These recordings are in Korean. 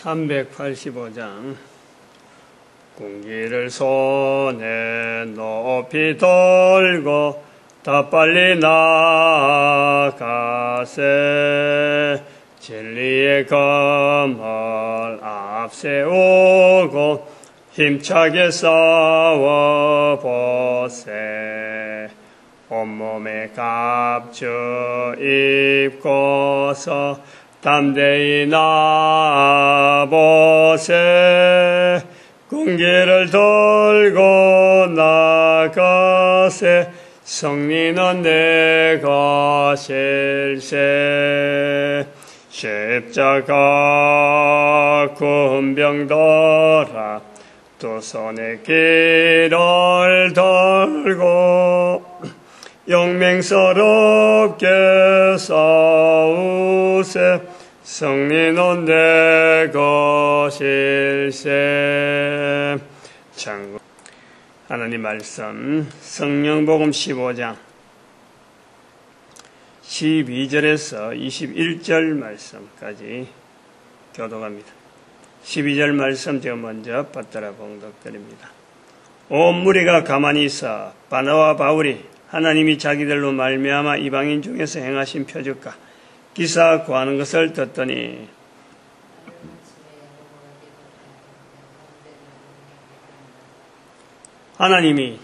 385장 공기를 손에 높이 들고 더 빨리 나아가세 진리의 검을 앞세우고 힘차게 싸워보세 온몸에 갑주 입고서 담대히 나아보세 공기를 들고 나가세 승리는 내 것일세 십자가 군병들아 두 손에 길을 들고 용맹스럽게 싸우세 승리는 내 것일세. 하나님 말씀 성령복음 15장 12절에서 21절 말씀까지 교독합니다. 12절 말씀 제가 먼저 받들어 봉독드립니다. 온 무리가 가만히 있어 바나와 바울이 하나님이 자기들로 말미암아 이방인 중에서 행하신 표적과 기사 구하는 것을 듣더니 하나님이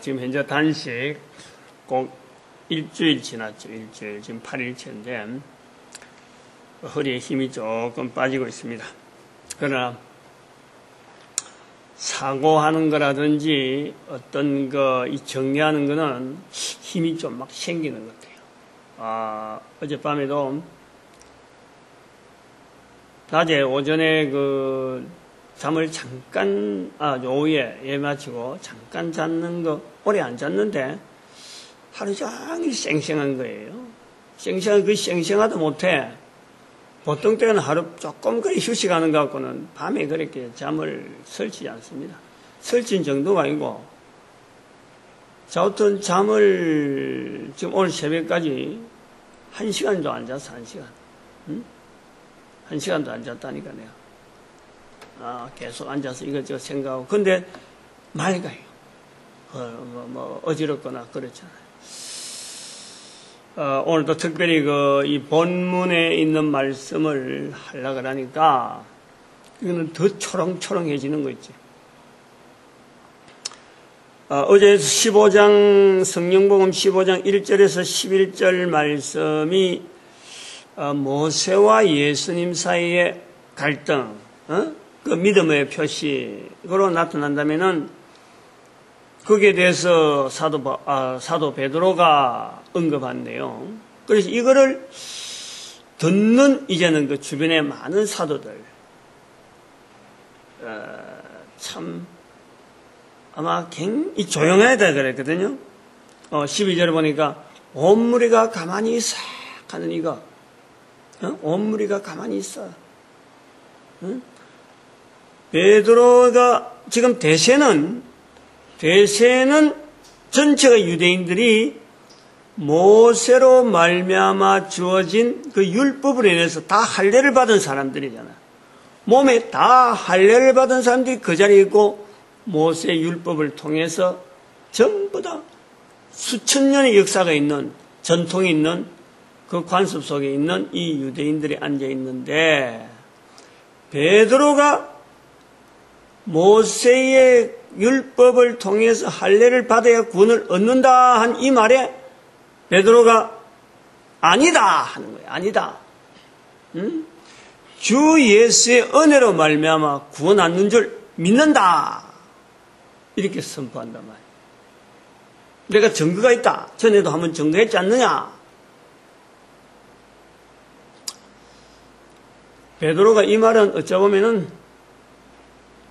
지금 현재 단식 꼭 일주일 지났죠. 일주일 지금 8일째인데 허리에 힘이 조금 빠지고 있습니다. 그러나 사고하는 거라든지 어떤 이 정리하는 거는 힘이 좀 막 생기는 것 같아요. 어젯밤에도 낮에 오전에 잠을 잠깐, 오후에 예 마치고 잠깐 잤는 거 오래 안 잤는데 하루 종일 쌩쌩한 거예요. 쌩쌩하다 못해. 보통 때는 하루 조금 그리 휴식하는 것 같고는 밤에 그렇게 잠을 설치지 않습니다. 설친 정도가 아니고, 자우튼 잠을 지금 오늘 새벽까지 1시간도 안 잤어, 1시간. 응? 1시간도 안 잤다니까, 내가. 계속 앉아서 이것저것 생각하고. 근데 맑아요. 어지럽거나 그렇잖아요. 오늘도 특별히 이 본문에 있는 말씀을 하려고 하니까 이거는 더 초롱초롱해지는 거 있지. 어제 15장, 성령복음 15장 1절에서 11절 말씀이 모세와 예수님 사이의 갈등, 그 믿음의 표시로 나타난다면은 거기에 대해서 사도 베드로가 언급한대요. 그래서 이거를 듣는 이제는 그 주변의 많은 사도들, 참, 아마 굉장히 조용해야 돼 그랬거든요. 12절에 보니까 온 무리가 가만히 있어 하는 이거. 온 무리가 가만히 있어. 베드로가 지금 대세는 전체가 유대인들이 모세로 말미암아 주어진 그 율법으로 인해서 다 할례를 받은 사람들이잖아요. 몸에 다 할례를 받은 사람들이 그 자리에 있고 모세의 율법을 통해서 전부 다 수천 년의 역사가 있는, 전통이 있는 그 관습 속에 있는 이 유대인들이 앉아 있는데 베드로가 모세의 율법을 통해서 할례를 받아야 구원을 얻는다 한 이 말에 베드로가 아니다 하는 거예요. 아니다. 주 예수의 은혜로 말미암아 구원 얻는 줄 믿는다. 이렇게 선포한단 말이에요. 내가 증거가 있다. 전에도 한번 증거했지 않느냐. 베드로가 이 말은 어쩌보면은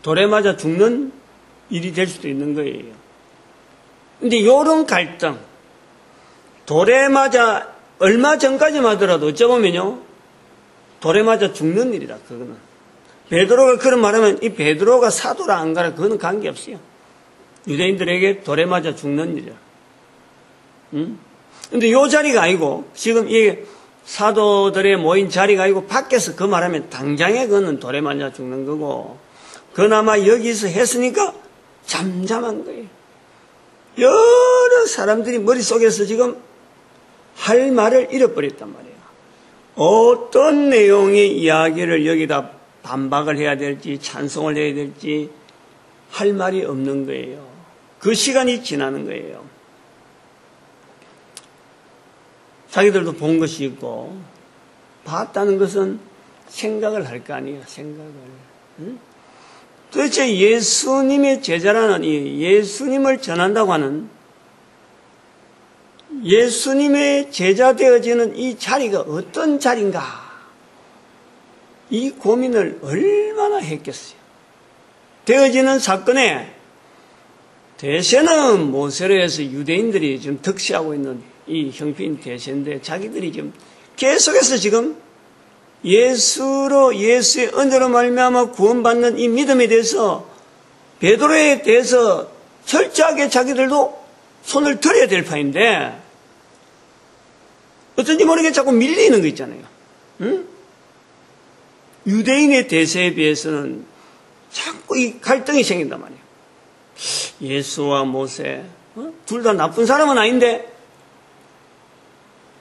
돌에 맞아 죽는 일이 될 수도 있는 거예요. 근데 이런 갈등, 돌에 맞아 얼마 전까지만 하더라도 어쩌보면요, 돌에 맞아 죽는 일이다, 그거는. 베드로가 그런 말하면 이 베드로가 사도라 안 가라, 그거는 관계없어요. 유대인들에게 돌에 맞아 죽는 일이야. 근데 요 자리가 아니고, 지금 이게 사도들의 모인 자리가 아니고 밖에서 그 말하면 당장에 그는 돌에 맞아 죽는 거고, 그나마 여기서 했으니까 잠잠한 거예요. 여러 사람들이 머릿속에서 지금 할 말을 잃어버렸단 말이에요. 어떤 내용의 이야기를 여기다 반박을 해야 될지 찬송을 해야 될지 할 말이 없는 거예요. 그 시간이 지나는 거예요. 자기들도 본 것이 있고, 봤다는 것은 생각을 할 거 아니에요. 생각을. 응? 도대체 예수님의 제자라는 이 예수님을 전한다고 하는, 예수님의 제자 되어지는 이 자리가 어떤 자리인가, 이 고민을 얼마나 했겠어요. 되어지는 사건에 대세는 모세로 해서 유대인들이 지금 득세하고 있는 이 형편 대세인데, 자기들이 지금 계속해서 지금 예수의 은혜로 말미암아 구원받는 이 믿음에 대해서, 베드로에 대해서 철저하게 자기들도 손을 들여야 될 판인데, 어쩐지 모르게 자꾸 밀리는 거 있잖아요. 응? 유대인의 대세에 비해서는 자꾸 이 갈등이 생긴단 말이에요. 예수와 모세, 둘 다 나쁜 사람은 아닌데,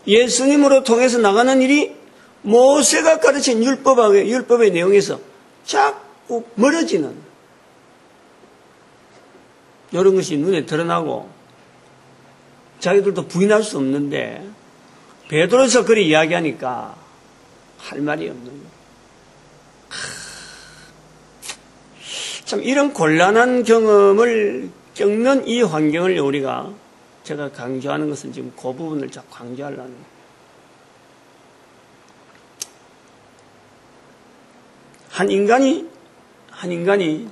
예수님으로 통해서 나가는 일이 모세가 가르친 율법의 내용에서 자꾸 멀어지는 이런 것이 눈에 드러나고, 자기들도 부인할 수 없는데 베드로서 그리 이야기하니까 할 말이 없는 거예요. 참 이런 곤란한 경험을 겪는 이 환경을 우리가, 제가 강조하는 것은 지금 그 부분을 자꾸 강조하려는 거예요. 한 인간이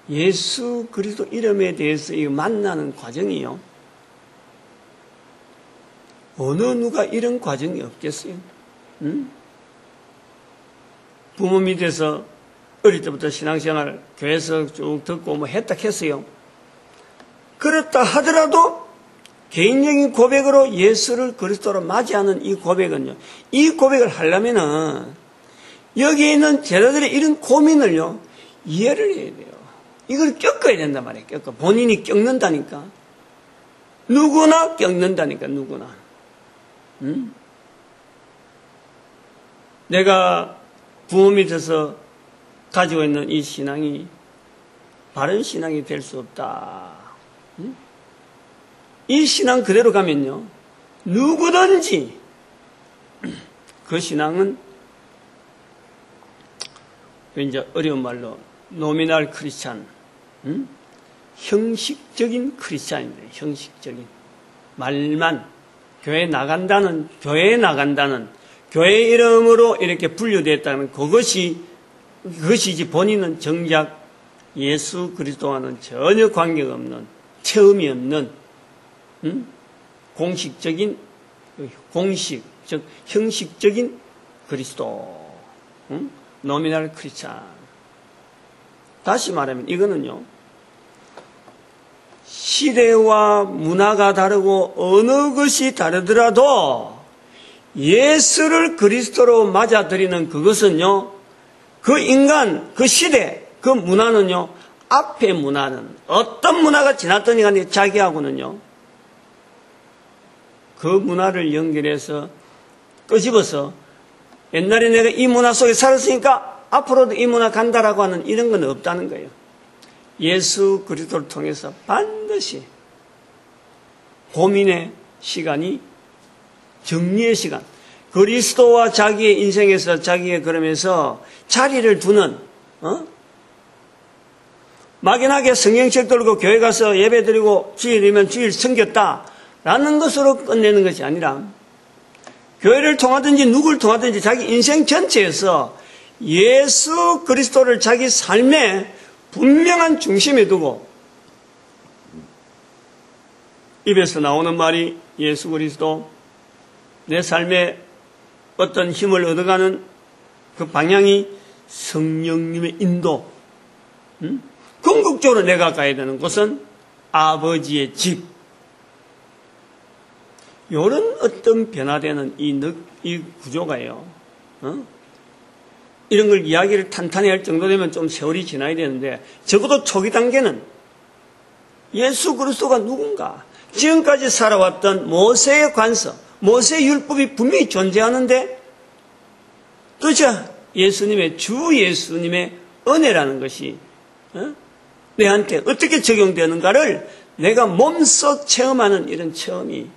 예수 그리스도 이름에 대해서 만나는 과정이요, 어느 누가 이런 과정이 없겠어요? 응? 부모 밑에서 어릴 때부터 신앙생활 교회에서 쭉 듣고 뭐 했다 했어요. 그렇다 하더라도 개인적인 고백으로 예수를 그리스도로 맞이하는 이 고백은요, 이 고백을 하려면은 여기에 있는 제자들의 이런 고민을요, 이해를 해야 돼요. 이걸 겪어야 된단 말이에요. 본인이 겪는다니까. 누구나 겪는다니까, 누구나. 응? 내가 부모 밑에서 가지고 있는 이 신앙이 바른 신앙이 될 수 없다. 응? 이 신앙 그대로 가면요, 누구든지 그 신앙은 이제 어려운 말로 노미널 크리스찬, 응? 형식적인 크리스찬입니다. 형식적인 말만 교회에 나간다는 교회 이름으로 이렇게 분류됐다는 그것이 이제 본인은 정작 예수 그리스도와는 전혀 관계가 없는, 체험이 없는, 응? 즉 형식적인 그리스도, 응? 노미널 크리스찬. 다시 말하면 이거는요, 시대와 문화가 다르고 어느 것이 다르더라도 예수를 그리스도로 맞아들이는 그것은요, 그 인간, 그 시대, 그 문화는요, 앞의 문화는 어떤 문화가 지났더니 간에 자기하고는요, 그 문화를 연결해서 끄집어서 옛날에 내가 이 문화 속에 살았으니까 앞으로도 이 문화 간다라고 하는 이런 건 없다는 거예요. 예수 그리스도를 통해서 반드시 고민의 시간이, 정리의 시간, 그리스도와 자기의 인생에서 자기의 그러면서 자리를 두는, 막연하게 성경책 들고 교회 가서 예배 드리고 주일이면 주일 섬겼다라는 것으로 끝내는 것이 아니라, 교회를 통하든지 누구를 통하든지 자기 인생 전체에서 예수 그리스도를 자기 삶의 분명한 중심에 두고, 입에서 나오는 말이 예수 그리스도, 내 삶에 어떤 힘을 얻어가는 그 방향이 성령님의 인도, 궁극적으로 내가 가야 되는 곳은 아버지의 집, 요런 어떤 변화되는 이 구조가요. 이런 걸 이야기를 탄탄히 할 정도 되면 좀 세월이 지나야 되는데 적어도 초기 단계는 예수 그리스도가 누군가, 지금까지 살아왔던 모세의 관습, 모세의 율법이 분명히 존재하는데 도대체 예수님의 주 예수님의 은혜라는 것이 내한테 어떻게 적용되는가를 내가 몸소 체험하는 이런 체험이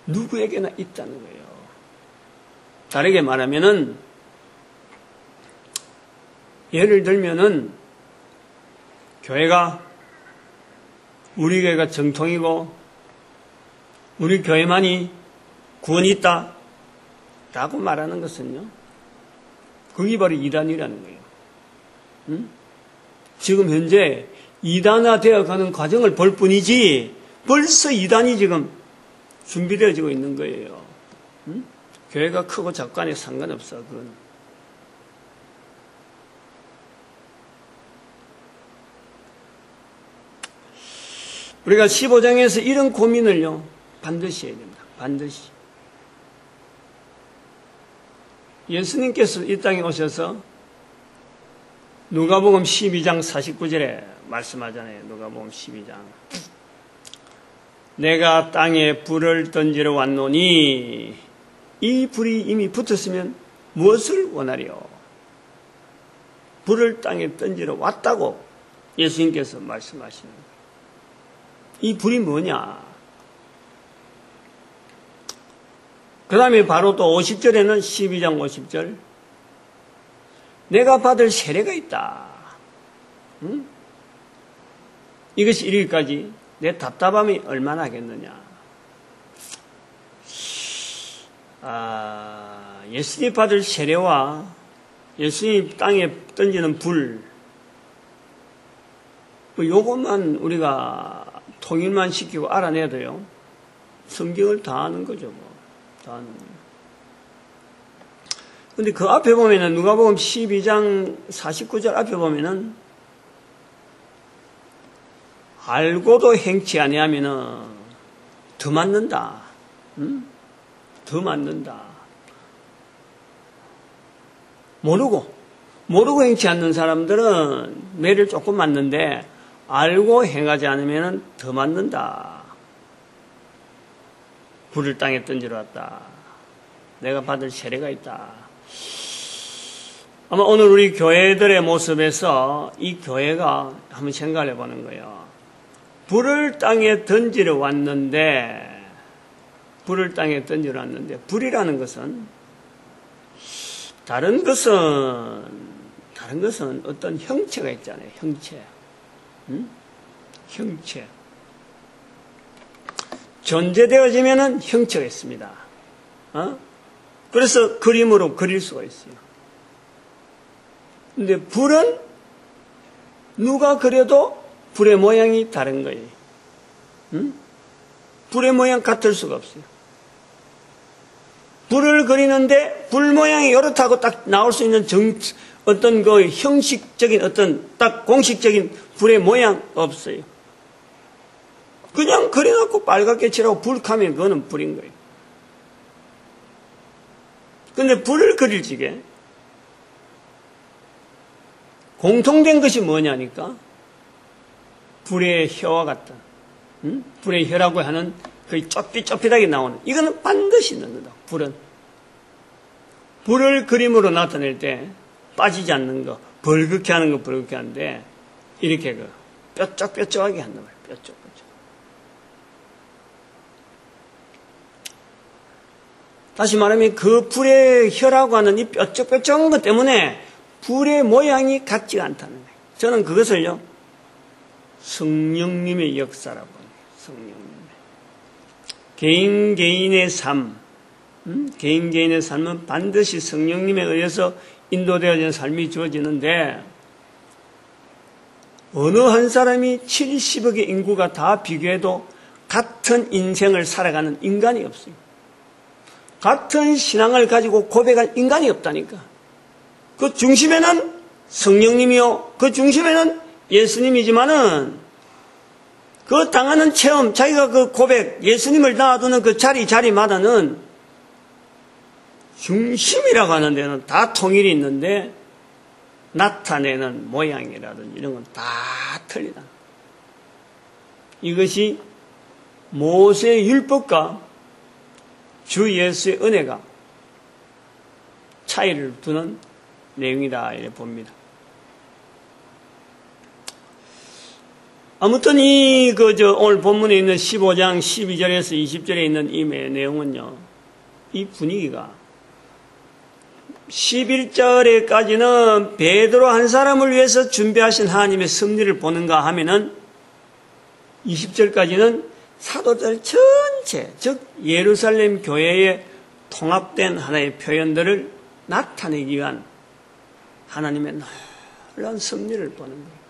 누구에게나 있다는 거예요. 다르게 말하면은 예를 들면은 우리 교회가 정통이고 우리 교회만이 구원이 있다 라고 말하는 것은요, 그게 바로 이단이라는 거예요. 지금 현재 이단화되어 가는 과정을 볼 뿐이지 벌써 이단이 지금 준비되어지고 있는 거예요. 교회가 크고 작간에 상관없어. 그건. 우리가 15장에서 이런 고민을요 반드시 해야 됩니다. 반드시. 예수님께서 이 땅에 오셔서 누가복음 12장 49절에 말씀하잖아요. 누가복음 12장. 내가 땅에 불을 던지러 왔노니 이 불이 이미 붙었으면 무엇을 원하리요? 불을 땅에 던지러 왔다고 예수님께서 말씀하시는 거예요. 이 불이 뭐냐? 그 다음에 바로 또 50절에는 12장 50절 내가 받을 세례가 있다. 이것이 이르기까지 내 답답함이 얼마나 하겠느냐. 예수님 받을 세례와 예수님 땅에 던지는 불, 요것만 우리가 통일만 시키고 알아내도요 성경을 다 아는 거죠. 다 아는 거예요. 근데 그 앞에 보면은 누가복음 12장 49절 앞에 보면은 알고도 행치 아니하면은 더 맞는다. 더 맞는다. 모르고 행치 않는 사람들은 매를 조금 맞는데 알고 행하지 않으면 더 맞는다. 불을 땅에 던지러 왔다. 내가 받을 세례가 있다. 아마 오늘 우리 교회들의 모습에서 이 교회가 한번 생각을 해보는 거예요. 불을 땅에 던지러 왔는데 불이라는 것은 다른 것은 어떤 형체가 있잖아요. 형체. 존재되어지면은 형체가 있습니다. 그래서 그림으로 그릴 수가 있어요. 근데 불은 누가 그려도 불의 모양이 다른 거예요. 불의 모양 같을 수가 없어요. 불을 그리는데 불 모양이 이렇다고 딱 나올 수 있는 어떤 그 형식적인 어떤 딱 공식적인 불의 모양 없어요. 그냥 그려놓고 빨갛게 칠하고 불 하면 그거는 불인 거예요. 근데 불을 그릴 적에 공통된 것이 뭐냐니까 불의 혀와 같다. 불의 혀라고 하는 거의 좁깃좁깃하게 나오는, 이거는 반드시 넣는다. 불을 그림으로 나타낼 때 빠지지 않는 거, 벌겋게 하는 거 벌겋게 하는데 이렇게 뾰족뾰족하게 한단 말이에요. 뾰족뾰족. 다시 말하면 그 불의 혀라고 하는 이 뾰족뾰족한 것 때문에 불의 모양이 같지가 않다는 거예요. 저는 그것을요 성령님의 역사라고 합니다. 성령님. 개인의 삶, 개인의 삶은 반드시 성령님에 의해서 인도되어지는 삶이 주어지는데, 어느 한 사람이 70억의 인구가 다 비교해도 같은 인생을 살아가는 인간이 없어요. 같은 신앙을 가지고 고백할 인간이 없다니까. 그 중심에는 성령님이요, 그 중심에는 예수님이지만은 그 당하는 체험, 자기가 그 고백, 예수님을 놔두는 그 자리마다는 중심이라고 하는 데는 다 통일이 있는데 나타내는 모양이라든지 이런 건 다 틀리다. 이것이 모세의 율법과 주 예수의 은혜가 차이를 두는 내용이다 이렇게 봅니다. 아무튼 오늘 본문에 있는 15장 12절에서 20절에 있는 이 내용은요, 이 분위기가 11절에까지는 베드로 한 사람을 위해서 준비하신 하나님의 섭리를 보는가 하면은 20절까지는 사도들 전체, 즉 예루살렘 교회에 통합된 하나의 표현들을 나타내기 위한 하나님의 놀라운 섭리를 보는 거예요.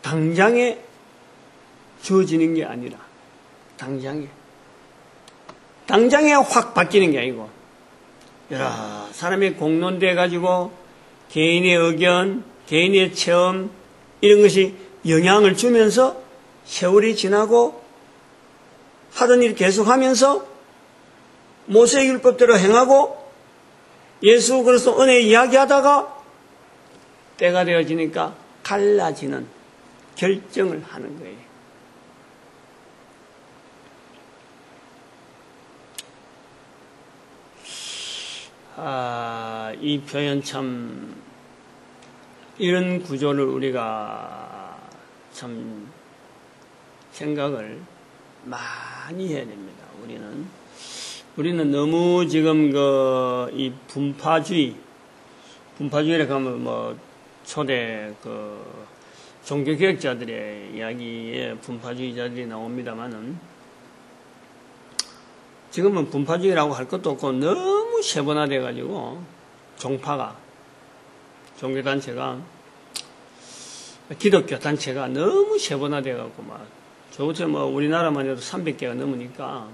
당장에 주어지는 게 아니라 당장에 확 바뀌는 게 아니고 여러 사람의 공론돼 가지고 개인의 의견, 개인의 체험 이런 것이 영향을 주면서 세월이 지나고 하던 일 계속하면서 모세의 율법대로 행하고 예수 그리스도 은혜 이야기하다가 때가 되어지니까 갈라지는 결정을 하는 거예요. 이 표현 참 이런 구조를 우리가 참 생각을 많이 해야 됩니다. 우리는 너무 지금 이 분파주의라 하면 초대 종교개혁자들의 이야기에 분파주의자들이 나옵니다만은 지금은 분파주의라고 할 것도 없고 너무 세분화돼가지고 종교단체가 기독교 단체가 너무 세분화돼가지고 저것에 우리나라만 해도 300개가 넘으니까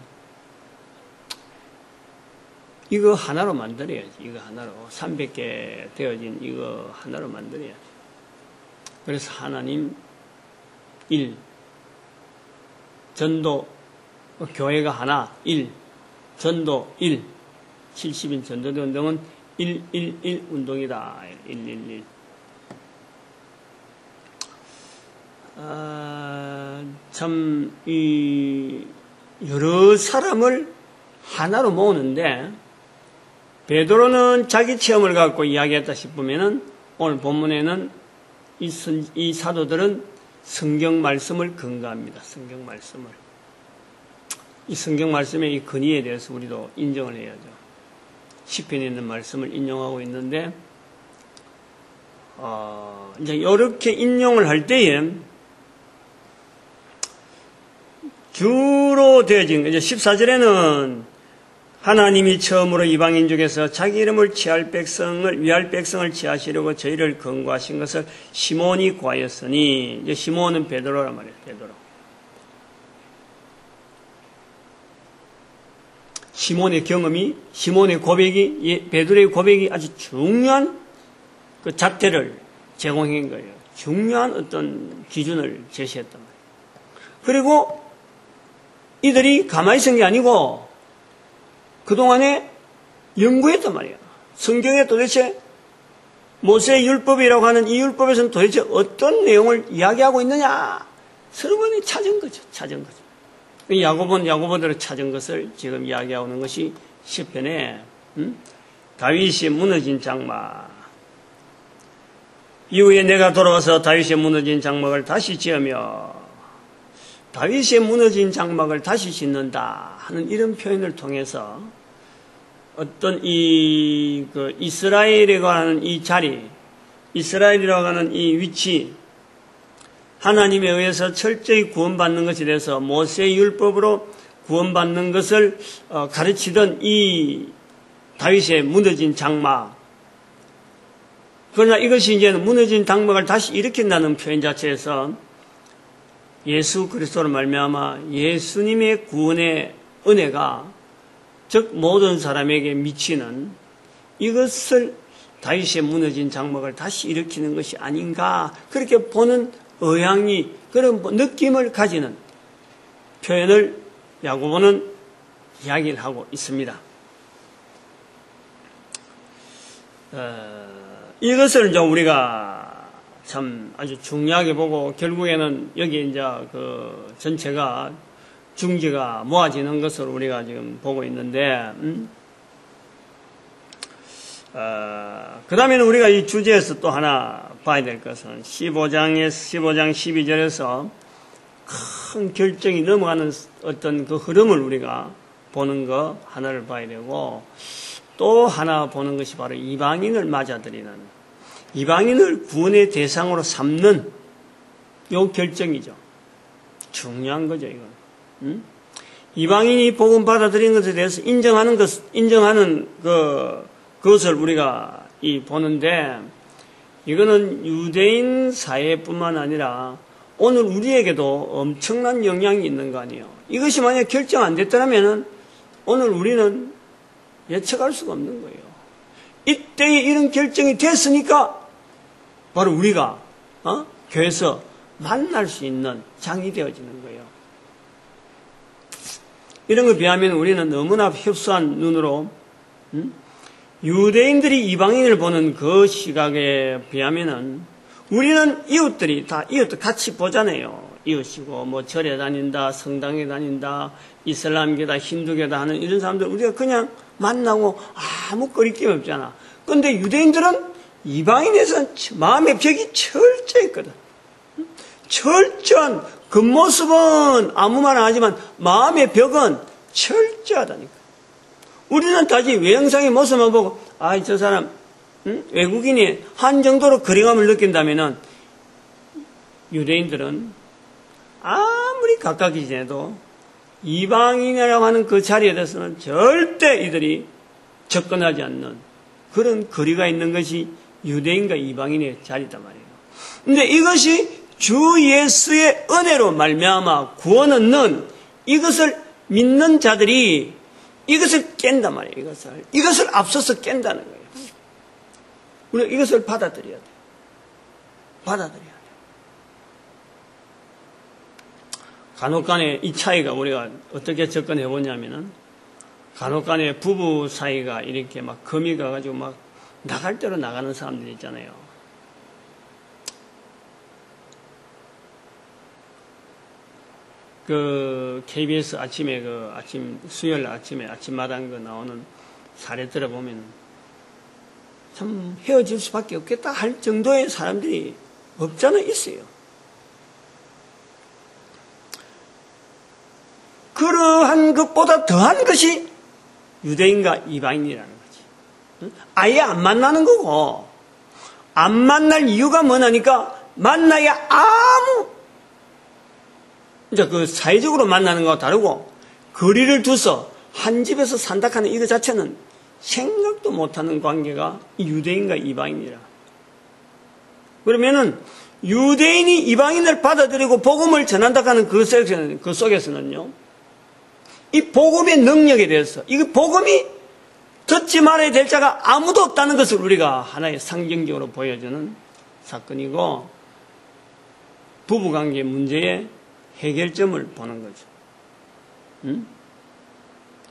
이거 하나로 만들어야지. 이거 하나로 300개 되어진 이거 하나로 만들어야지. 그래서 하나님 1 전도 교회가 하나 1 전도 1 70인 전도대 운동은 111 운동이다. 111 참 여러 사람을 하나로 모으는데 베드로는 자기 체험을 갖고 이야기했다 싶으면은 오늘 본문에는 이 사도들은 성경 말씀을 근거합니다. 성경 말씀을. 이 성경 말씀의 이 근위에 대해서 우리도 인정을 해야죠. 시편에 있는 말씀을 인용하고 있는데, 이제 이렇게 인용을 할 때에 주로 되어진, 이제 14절에는 하나님이 처음으로 이방인 중에서 자기 이름을 위할 백성을 취하시려고 저희를 권고하신 것을 시몬이 구하였으니, 이제 시몬은 베드로란 말이에요. 베드로. 시몬의 경험이, 시몬의 고백이, 베드로의 고백이 아주 중요한 그 잣대를 제공한 거예요. 중요한 어떤 기준을 제시했단 말이에요. 그리고 이들이 가만히 있은 게 아니고 그동안에 연구했단 말이에요. 성경에 도대체 모세의 율법이라고 하는 이 율법에서는 도대체 어떤 내용을 이야기하고 있느냐? 서로 찾은 거죠. 야고보대로 찾은 것을 지금 이야기하고 있는 것이 시편에 다윗이 무너진 장막. 이후에 내가 돌아와서 다윗의 무너진 장막을 다시 지으며 다윗의 무너진 장막을 다시 짓는다 하는 이런 표현을 통해서 어떤 이스라엘이라고 하는 이 자리, 이스라엘이라고 하는 이 위치, 하나님에 의해서 철저히 구원받는 것에 대해서 모세의 율법으로 구원받는 것을 가르치던 이 다윗의 무너진 장막. 그러나 이것이 이제 무너진 장막을 다시 일으킨다는 표현 자체에서 예수 그리스도로 말미암아 예수님의 구원의 은혜가 즉 모든 사람에게 미치는 이것을 다윗의 무너진 장막을 다시 일으키는 것이 아닌가 그렇게 보는 의향이 그런 느낌을 가지는 표현을 야고보는 이야기를 하고 있습니다. 이것을 이제 우리가 참 아주 중요하게 보고 결국에는 여기 이제 그 전체가 중지가 모아지는 것을 우리가 지금 보고 있는데, 그 다음에는 우리가 이 주제에서 또 하나 봐야 될 것은 15장 12절에서 큰 결정이 넘어가는 어떤 그 흐름을 우리가 보는 거 하나를 봐야 되고, 또 하나 보는 것이 바로 이방인을 맞아들이는, 이방인을 구원의 대상으로 삼는 요 결정이죠. 중요한 거죠, 이건. 이방인이 복음 받아들인 것에 대해서 인정하는 그것을 우리가 보는데, 이거는 유대인 사회뿐만 아니라 오늘 우리에게도 엄청난 영향이 있는 거 아니에요. 이것이 만약 결정 안 됐더라면은 오늘 우리는 예측할 수가 없는 거예요. 이때에 이런 결정이 됐으니까 바로 우리가 교회에서 만날 수 있는 장이 되어지는 거예요. 이런 거 비하면 우리는 너무나 협소한 눈으로 유대인들이 이방인을 보는 그 시각에 비하면은 우리는 이웃들이 다 이웃들 같이 보잖아요. 이웃이고 뭐 절에 다닌다, 성당에 다닌다, 이슬람교다, 힌두교다 하는 이런 사람들 우리가 그냥 만나고 아무 거리낌 없잖아. 그런데 유대인들은 이방인에서는 마음의 벽이 철저했거든. 철저한 겉모습은 아무 말 안 하지만 마음의 벽은 철저하다니까. 우리는 다시 외형상의 모습만 보고 저 사람 외국인이 한 정도로 거리감을 느낀다면은 유대인들은 아무리 가깝게 지내도 이방인이라고 하는 그 자리에 대해서는 절대 이들이 접근하지 않는 그런 거리가 있는 것이 유대인과 이방인의 자리단 말이에요. 근데 이것이 주 예수의 은혜로 말미암아 구원 얻는 이것을 믿는 자들이 이것을 깬단 말이에요. 이것을 앞서서 깬다는 거예요. 우리가 이것을 받아들여야 돼요. 받아들여야 돼요. 간혹간에 이 차이가 우리가 어떻게 접근해 보냐면은 간혹간에 부부 사이가 이렇게 막 금이 가가지고 막 나갈 대로 나가는 사람들이 있잖아요. 그 KBS 아침에 수요일 아침에 아침마당 그 나오는 사례 들어보면 참 헤어질 수밖에 없겠다 할 정도의 사람들이 없잖아 있어요. 그러한 것보다 더한 것이 유대인과 이방인이라는 거지. 아예 안 만나는 거고, 안 만날 이유가 뭐냐니까 만나야 이제 그 사회적으로 만나는 거와 다르고 거리를 두서 한 집에서 산다 하는 이거 자체는 생각도 못하는 관계가 유대인과 이방인이라. 그러면은 유대인이 이방인을 받아들이고 복음을 전한다 하는 그 속에서는요, 이 복음의 능력에 대해서 이 복음이 듣지 말아야 될 자가 아무도 없다는 것을 우리가 하나의 상징적으로 보여주는 사건이고, 부부관계 문제의 해결점을 보는 거죠.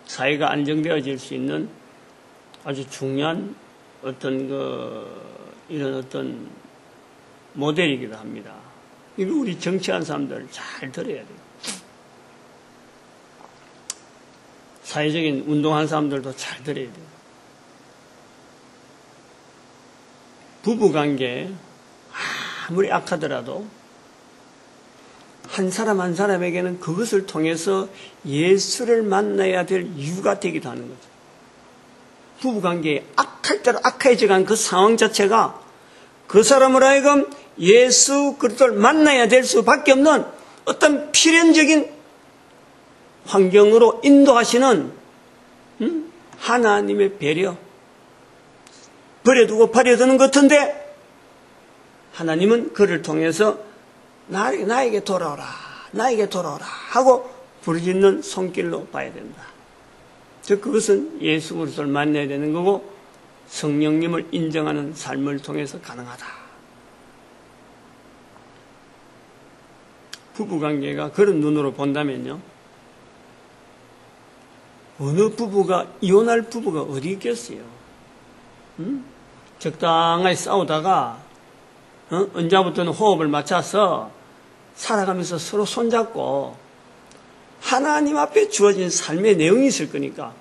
사회가 안정되어질 수 있는 아주 중요한 이런 어떤 모델이기도 합니다. 이거 우리 정치하는 사람들 잘 들어야 돼요. 사회적인 운동하는 사람들도 잘 들어야 돼요. 부부관계 아무리 악하더라도 한 사람 한 사람에게는 그것을 통해서 예수를 만나야 될 이유가 되기도 하는 거죠. 부부관계에 악할 대로 악해져간 그 상황 자체가 그 사람을 하여금 예수 그리스도를 만나야 될 수밖에 없는 어떤 필연적인 환경으로 인도하시는 하나님의 배려, 버려두고 버려두는 것 같은데 하나님은 그를 통해서 나에게 돌아오라, 나에게 돌아오라 하고 부르짖는 손길로 봐야 된다. 즉 그것은 예수 그리스도를 만나야 되는 거고, 성령님을 인정하는 삶을 통해서 가능하다. 부부관계가 그런 눈으로 본다면요, 어느 부부가, 이혼할 부부가 어디 있겠어요? 적당하게 싸우다가 언제부터는 호흡을 맞춰서 살아가면서 서로 손잡고 하나님 앞에 주어진 삶의 내용이 있을 거니까,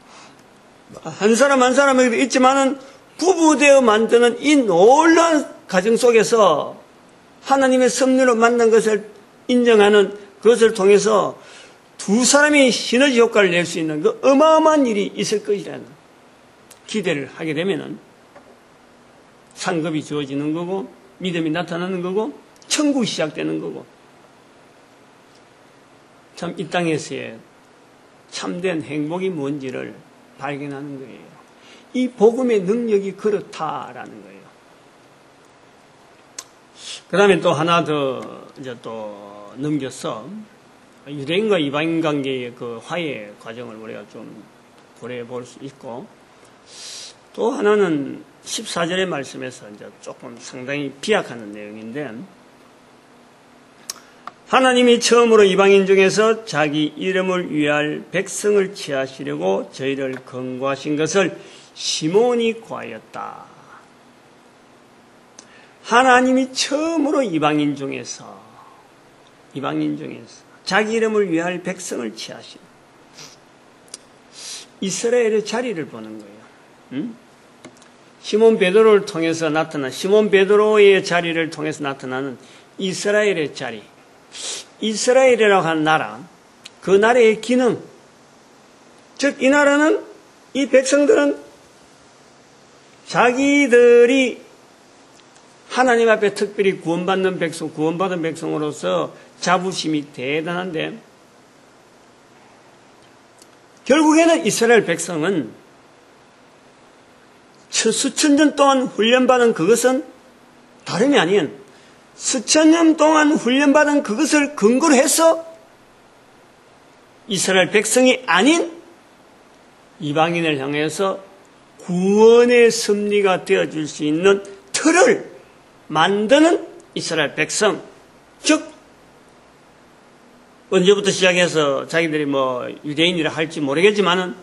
한 사람 한 사람에게도 있지만은 부부되어 만드는 이 놀라운 가정 속에서 하나님의 섭리로 만난 것을 인정하는 그것을 통해서 두 사람이 시너지 효과를 낼 수 있는 그 어마어마한 일이 있을 것이라는 기대를 하게 되면은 상급이 주어지는 거고, 믿음이 나타나는 거고, 천국이 시작되는 거고, 참 이 땅에서의 참된 행복이 뭔지를 발견하는 거예요. 이 복음의 능력이 그렇다라는 거예요. 그 다음에 또 하나 더 이제 또 넘겨서 유대인과 이방인 관계의 그 화해 과정을 우리가 좀 고려해 볼 수 있고, 또 하나는 14절의 말씀에서 이제 조금 상당히 비약하는 내용인데, 하나님이 처음으로 이방인 중에서 자기 이름을 위할 백성을 취하시려고 저희를 권고하신 것을 시몬이 구하였다. 하나님이 처음으로 이방인 중에서 자기 이름을 위할 백성을 취하신 이스라엘의 자리를 보는 거예요. 시몬 베드로를 통해서 나타난, 시몬 베드로의 자리를 통해서 나타나는 이스라엘의 자리, 이스라엘이라고 하는 나라, 그 나라의 기능, 즉 이 나라는, 이 백성들은 자기들이 하나님 앞에 특별히 구원받은 백성으로서 자부심이 대단한데, 결국에는 이스라엘 백성은 수천 년 동안 훈련받은 그것은 다름이 아닌, 수천 년 동안 훈련받은 그것을 근거로 해서 이스라엘 백성이 아닌 이방인을 향해서 구원의 섭리가 되어줄 수 있는 틀을 만드는 이스라엘 백성, 즉 언제부터 시작해서 자기들이 뭐 유대인이라 할지 모르겠지만은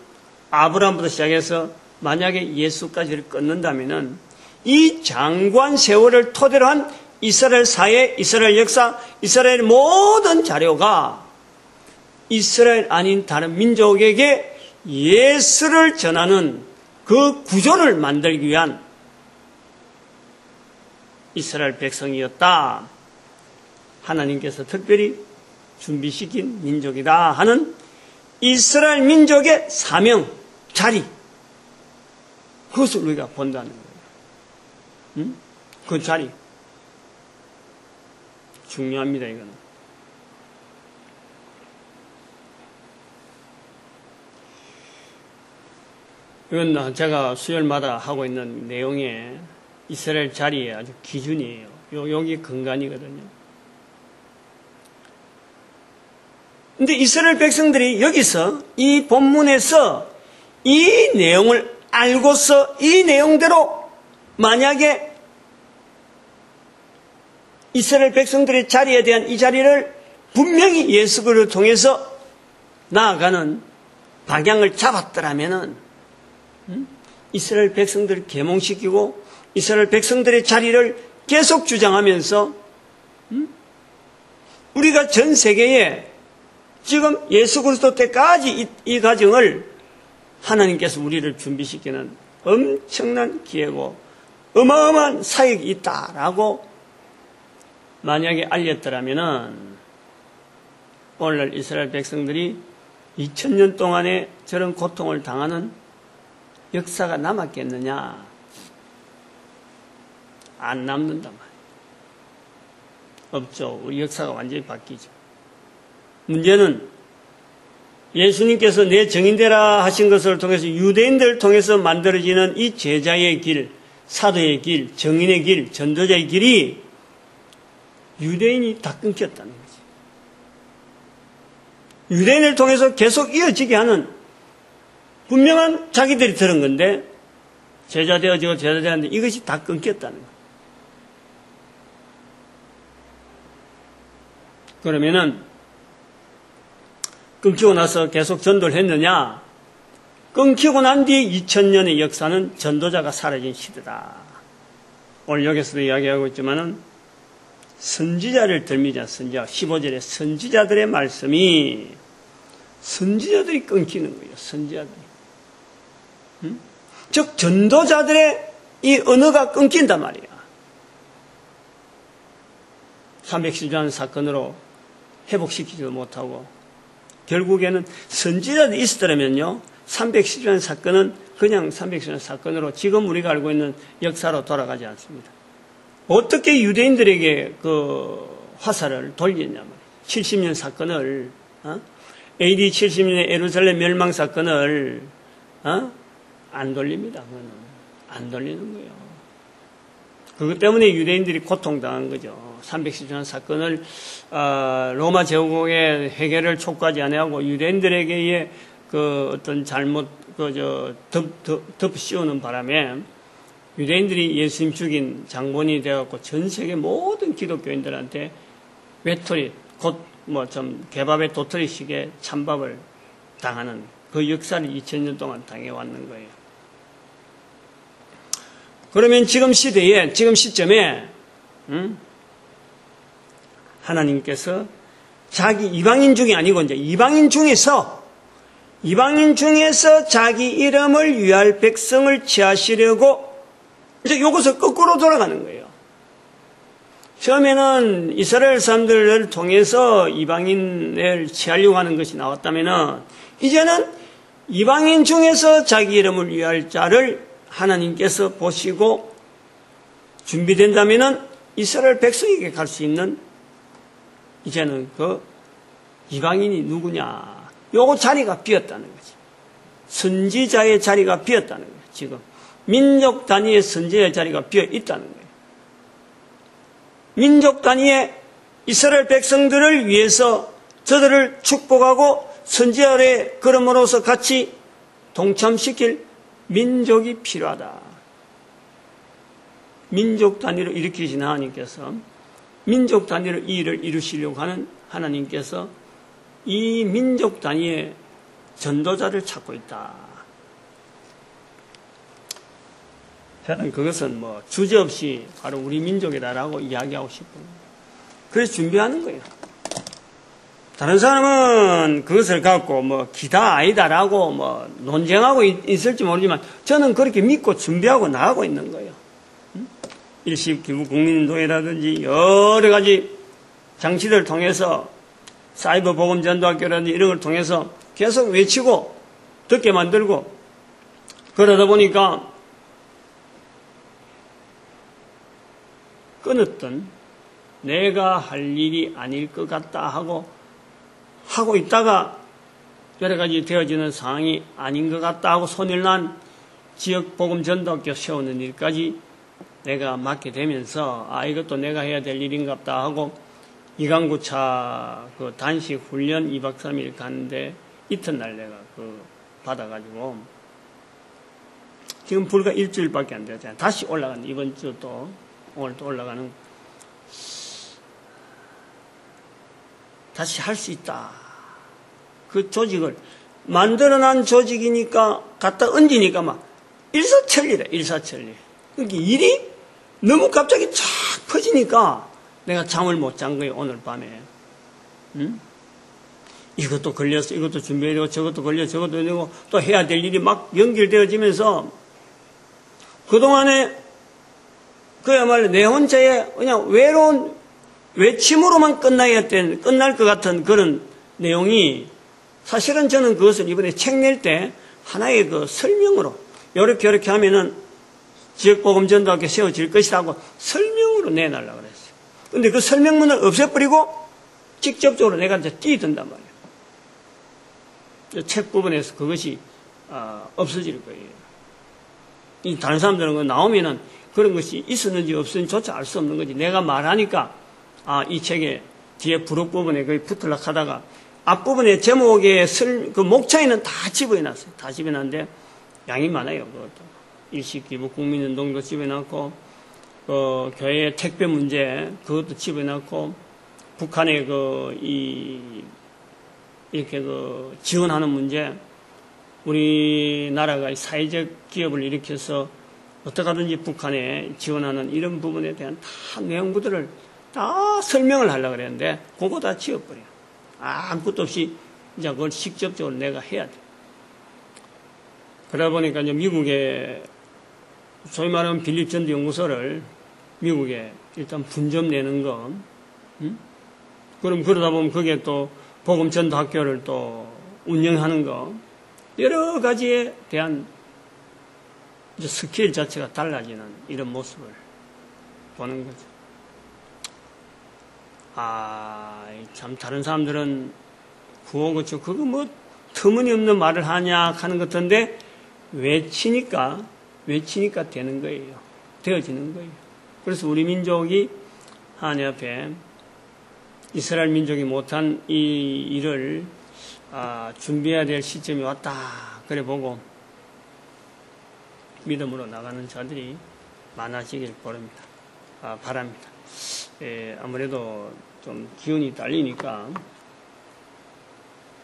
아브라함부터 시작해서 만약에 예수까지를 끊는다면은 이 장관 세월을 토대로 한 이스라엘 사회, 이스라엘 역사, 이스라엘 모든 자료가 이스라엘 아닌 다른 민족에게 예수를 전하는 그 구조를 만들기 위한 이스라엘 백성이었다. 하나님께서 특별히 준비시킨 민족이다 하는 이스라엘 민족의 사명, 자리, 그것을 우리가 본다는 거예요. 그 자리 중요합니다. 이거는 이건 제가 수요일마다 하고 있는 내용에 이스라엘 자리의 아주 기준이에요. 여기 근간이거든요. 근데 이스라엘 백성들이 여기서 이 본문에서 이 내용을 알고서 이 내용대로 만약에 이스라엘 백성들의 자리에 대한 이 자리를 분명히 예수 그리스도를 통해서 나아가는 방향을 잡았더라면은 이스라엘 백성들을 계몽시키고 이스라엘 백성들의 자리를 계속 주장하면서 우리가 전 세계에 지금 예수 그리스도 때까지 이 과정을 하나님께서 우리를 준비시키는 엄청난 기회고 어마어마한 사역이 있다라고 만약에 알렸더라면은 오늘날 이스라엘 백성들이 2000년 동안에 저런 고통을 당하는 역사가 남았겠느냐? 안 남는단 말이에요. 없죠. 우리 역사가 완전히 바뀌죠. 문제는 예수님께서 내 정인되라 하신 것을 통해서 유대인들을 통해서 만들어지는 이 제자의 길, 사도의 길, 정인의 길, 전도자의 길이 유대인이 다 끊겼다는 거지. 유대인을 통해서 계속 이어지게 하는 분명한 자기들이 들은 건데 제자 되어지고 제자 되었는데 이것이 다 끊겼다는 거예요. 그러면은 끊기고 나서 계속 전도를 했느냐? 끊기고 난 뒤 2000년의 역사는 전도자가 사라진 시대다. 오늘 여기서도 이야기하고 있지만은 선지자를 덜미자 선지자 15절에 선지자들의 말씀이 선지자들이 끊기는 거예요. 선지자들이. 즉 전도자들의 이 언어가 끊긴단 말이야. 310년 사건으로 회복시키지도 못하고 결국에는 선지자들이 있었더라면요 310년 사건은 그냥 310년 사건으로 지금 우리가 알고 있는 역사로 돌아가지 않습니다. 어떻게 유대인들에게 그 화살을 돌리냐면 70년 사건을 AD 70년의 예루살렘 멸망 사건을 안 돌립니다. 그거는 안 돌리는 거예요. 그것 때문에 유대인들이 고통당한 거죠. 310년 사건을 로마 제국의 해결을 촉구하지 아니하고 유대인들에게의 그 어떤 잘못 덮씌우는 바람에 유대인들이 예수님 죽인 장본인이 되어갖고 전 세계 모든 기독교인들한테 외톨이 곧 뭐 좀 개밥의 도토리식의 찬밥을 당하는 그 역사를 2000년 동안 당해왔는 거예요. 그러면 지금 시대에 지금 시점에 하나님께서 자기 이방인 중이 아니고 이제 이방인 중에서 자기 이름을 위할 백성을 취하시려고 이제 이것을 거꾸로 돌아가는 거예요. 처음에는 이스라엘 사람들을 통해서 이방인을 취하려고 하는 것이 나왔다면은 이제는 이방인 중에서 자기 이름을 위할 자를 하나님께서 보시고 준비된다면은 이스라엘 백성에게 갈 수 있는 이제는 그 이방인이 누구냐? 요거 자리가 비었다는 거지. 선지자의 자리가 비었다는 거예요. 지금 민족 단위의 선지자의 자리가 비어 있다는 거예요. 민족 단위의 이스라엘 백성들을 위해서 저들을 축복하고 선지자의 걸음으로서 같이 동참시킬 민족이 필요하다. 민족 단위로 일으키신 하나님께서 민족 단위로 이 일을 이루시려고 하는 하나님께서 이 민족 단위의 전도자를 찾고 있다. 저는 그것은 뭐 주저없이 바로 우리 민족이다라고 이야기하고 싶어요. 그래서 준비하는 거예요. 다른 사람은 그것을 갖고 뭐 기다 아니다라고 뭐 논쟁하고 있을지 모르지만 저는 그렇게 믿고 준비하고 나가고 있는 거예요. 일시기부 국민운동이라든지 여러 가지 장치들을 통해서 사이버 복음 전도학교라든지 이런 걸 통해서 계속 외치고 듣게 만들고 그러다 보니까 끊었던 내가 할 일이 아닐 것 같다 하고 있다가 여러 가지 되어지는 상황이 아닌 것 같다 하고 손을 난 지역 복음 전도학교 세우는 일까지 내가 맡게 되면서 이것도 내가 해야 될 일인갑다 하고 이강구차 그 단식 훈련 2박 3일 가는데 이튿날 내가 받아가지고 지금 불과 일주일밖에 안 되잖아요. 다시 올라가는 이번 주 또 오늘 또 올라가는 다시 할 수 있다. 그 조직을 만들어난 조직이니까 갖다 얹으니까 막 일사천리래. 그러니까 일이 너무 갑자기 쫙 퍼지니까 내가 잠을 못 잔 거예요. 오늘 밤에. 이것도 걸려서 이것도 준비해야 되고 저것도 걸려 저것도 되고 또 해야 될 일이 막 연결되어지면서 그동안에 그야말로 내 혼자의 그냥 외로운 외침으로만 끝날 것 같은 그런 내용이 사실은 저는 그것을 이번에 책 낼 때 하나의 그 설명으로 이렇게 하면은 지역복음전도학교 세워질 것이다 하고 설명으로 내놔려고 그랬어요. 근데 그 설명문을 없애버리고 직접적으로 내가 이제 뛰든단 말이에요. 책 부분에서 그것이 없어질 거예요. 이 다른 사람들은 나오면은 그런 것이 있었는지 없었는지조차 알 수 없는 거지. 내가 말하니까 이 책의 뒤에 부록 부분에 거의 붙으려고 하다가 앞부분에 제목의 그 목차에는 다 집어놨어요. 다 집어놨는데 양이 많아요. 그것도. 일시기부 국민운동도 집어넣고 교회 택배 문제 그것도 집어넣고 북한의 이렇게 지원하는 문제, 우리나라가 사회적 기업을 일으켜서 어떻게 하든지 북한에 지원하는 이런 부분에 대한 다 내용부들을 다 설명을 하려고 그랬는데 그거 다 지워버려요. 아무것도 없이 이제 그걸 직접적으로 내가 해야 돼. 그러다 보니까 이제 미국에 소위 말하는 빌립 전도 연구소를 미국에 일단 분점 내는 거, 그럼 그러다 보면 그게 또 복음 전도 학교를 또 운영하는 거, 여러 가지에 대한 이제 스케일 자체가 달라지는 이런 모습을 보는 거죠. 참 다른 사람들은 구호고쳐 그거 뭐 터무니없는 말을 하냐 하는 것 같은데 외치니까 되는 거예요. 되어지는 거예요. 그래서 우리 민족이 하나님 앞에 이스라엘 민족이 못한 이 일을 준비해야 될 시점이 왔다 그래 보고 믿음으로 나가는 자들이 많아지길 바랍니다. 아무래도 좀 기운이 딸리니까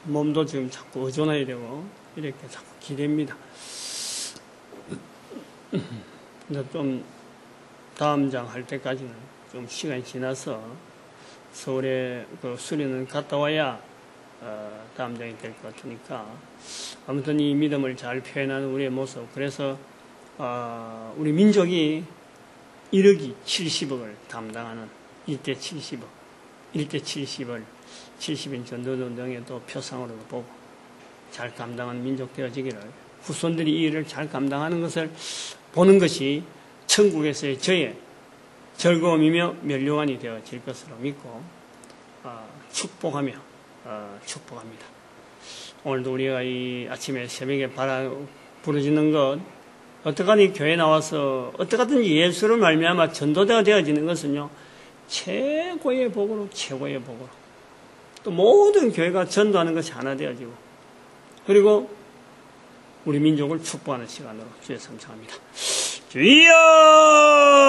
몸도 지금 자꾸 의존해야 되고 이렇게 자꾸 기댑니다. 근데 좀 다음 장 할 때까지는 좀 시간이 지나서 서울에 수련은 갔다 와야 다음 장이 될 것 같으니까 아무튼 이 믿음을 잘 표현하는 우리의 모습, 그래서 우리 민족이 1억이 70억을 담당하는 1대 70을 70인 전도운동의 또 표상으로 보고 잘 감당하는 민족 되어지기를, 후손들이 이 일을 잘 감당하는 것을 보는 것이 천국에서의 저의 즐거움이며 면류관이 되어질 것으로 믿고 축복합니다. 오늘도 우리가 이 아침에 새벽에 부르짖는 것, 어떡하니 교회 나와서 어떡하든지 예수를 말미암아 전도자가 되어지는 것은요, 최고의 복으로 또 모든 교회가 전도하는 것이 하나 되어지고, 그리고 우리 민족을 축복하는 시간으로 주의 성창합니다. 주여!